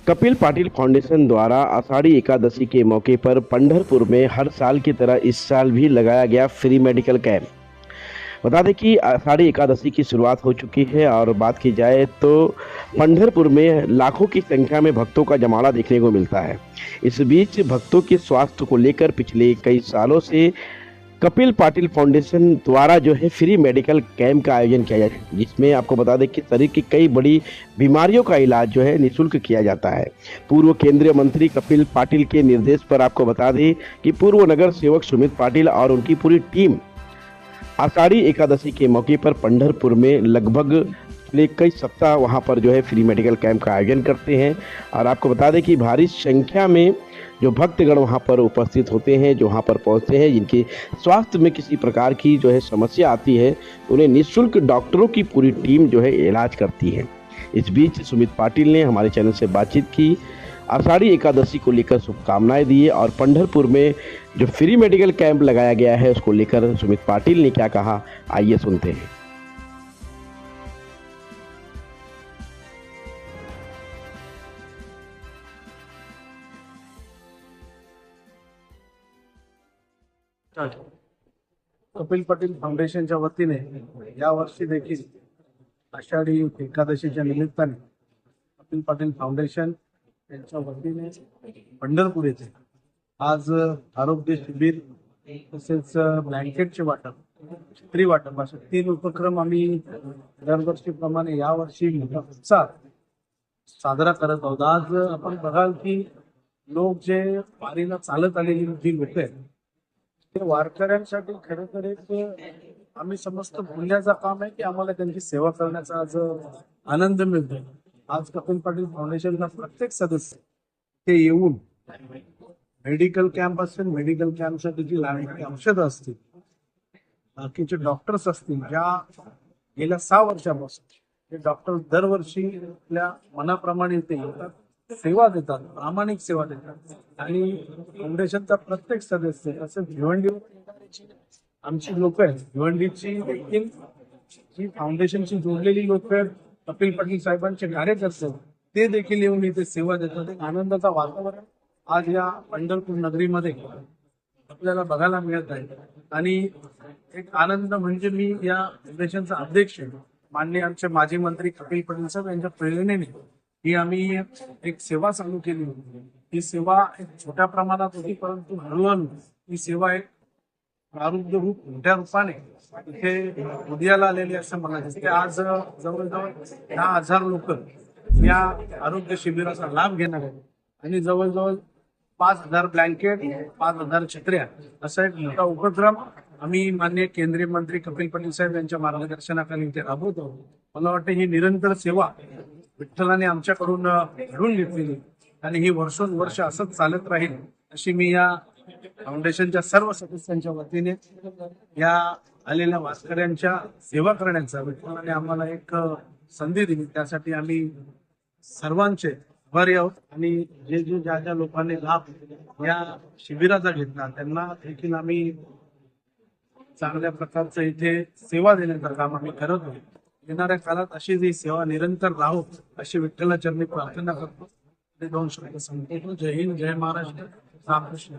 Kapil Patil foundation द्वारा आषाढ़ी एकादशी के मौके पर पंढरपुर में हर साल की तरह इस साल भी लगाया गया फ्री मेडिकल कैंप। बता दें कि आषाढ़ी एकादशी की शुरुआत हो चुकी है और बात की जाए तो पंढरपुर में लाखों की संख्या में भक्तों का जमावड़ा देखने को मिलता है। इस बीच भक्तों के स्वास्थ्य को लेकर पिछले कई सालों से कपिल पाटिल फाउंडेशन द्वारा जो है फ्री मेडिकल कैंप का आयोजन किया जाता है, जिसमें आपको बता दें कि शरीर की कई बड़ी बीमारियों का इलाज जो है निःशुल्क किया जाता है। पूर्व केंद्रीय मंत्री कपिल पाटिल के निर्देश पर आपको बता दें कि पूर्व नगर सेवक सुमित पाटिल और उनकी पूरी टीम आषाढ़ी एकादशी के मौके पर पंढरपुर में लगभग कई सप्ताह वहां पर जो है फ्री मेडिकल कैंप का आयोजन करते हैं। और आपको बता दें कि भारी संख्या में जो भक्तगण वहां पर उपस्थित होते हैं, जो वहां पर पहुंचते हैं, जिनके स्वास्थ्य में किसी प्रकार की जो है समस्या आती है, उन्हें निःशुल्क डॉक्टरों की पूरी टीम जो है इलाज करती है। इस बीच सुमित पाटिल ने हमारे चैनल से बातचीत की, आषाढ़ी एकादशी को लेकर शुभकामनाएं दी और पंढरपुर में जो फ्री मेडिकल कैंप लगाया गया है उसको लेकर सुमित पाटिल ने क्या कहा, आइए सुनते हैं। कपिल पाटील फाउंडेशनच्या वतीने या वर्षी देखील आषाढी एकादशीच्या निमित्ताने कपिल पाटील फाउंडेशन यांच्या वतीने पंढरपूर येथे आज आरोग्य शिबिर तसेच ब्लँकेटचे वाटप, छत्री वाटप असे 3 उपक्रम आम्ही दरवर्षीप्रमाणे यावर्षी मोठा उत्साह साजरा करत आहोत। आज आपण बघाल की लोक जे वारीला चालत आलेली जी लोक आहेत ते वारकऱ्यांसाठी खरं तर एक आम्ही समस्त पुण्याचं काम आहे की आम्हाला त्यांची सेवा करण्याचा आज आनंद मिळतो। आज कपिल पाटील फाउंडेशनचा प्रत्येक सदस्य ते येऊन मेडिकल कॅम्प असेल, मेडिकल कॅम्पसाठी जी लागणारी औषधं असतील, बाकीचे डॉक्टर्स असतील, ज्या गेल्या 6 वर्षापासून ते डॉक्टर दरवर्षी आपल्या मनाप्रमाणे ते येतात, सेवा देतात, प्रामाणिक सेवा देतात। आणि फाउंडेशनचा प्रत्येक सदस्य असं भिवंडी आमची लोक आहेत, भिवंडीची देखील जी फाउंडेशनशी जोडलेली लोक आहेत, कपिल पाटील साहेबांचे कार्यकर्ते ते देखील येऊन इथे सेवा देतात। एक आनंदाचा वातावरण आज या पंढरपूर नगरीमध्ये आपल्याला बघायला मिळत आहे। आणि एक आनंद म्हणजे मी या फाउंडेशनचा अध्यक्ष माननीय आमचे माजी मंत्री कपिल पाटील साहेब यांच्या प्रेरणेने ही आम्ही एक सेवा चालू केली होती। ही सेवा एक छोट्या प्रमाणात होती, परंतु हळूहळू ही सेवा एक प्रारूप रूप मोठ्या रूपाने इथे उदयाला आलेली असं मला दिसते। आज जवळजवळ 10,000 लोक या आरोग्य शिबिराचा लाभ घेणार आहेत आणि जवळजवळ 5,000 ब्लँकेट, 5,000 छत्र्या असा एक मोठा उपक्रम आम्ही माननीय केंद्रीय मंत्री कपिल पाटील साहेब यांच्या मार्गदर्शनाखाली इथे राबवत आहोत। मला वाटतं ही निरंतर सेवा विठ्ठलाने आमच्याकडून घडून घेतलेली आणि ही वर्षोनवर्ष असंच चालत राहील अशी मी या फाउंडेशनच्या सर्व सदस्यांच्या वतीने या आलेल्या वारकऱ्यांच्या सेवा करण्याचा विठ्ठलाने आम्हाला एक संधी दिली, त्यासाठी आम्ही सर्वांचे आभारी आहोत। आणि ज्या लोकांनी लाभ या शिबिराचा घेतला त्यांना देखील आम्ही चांगल्या प्रकारचं इथे सेवा देण्याचं काम आम्ही करत आहोत। येणाऱ्या काळात अशी जी सेवा निरंतर राहो अशी विठ्ठलाचरणी प्रार्थना करतो। ते 2 शब्द सांगतो। जय हिंद, जय महाराष्ट्र, रामकृष्ण।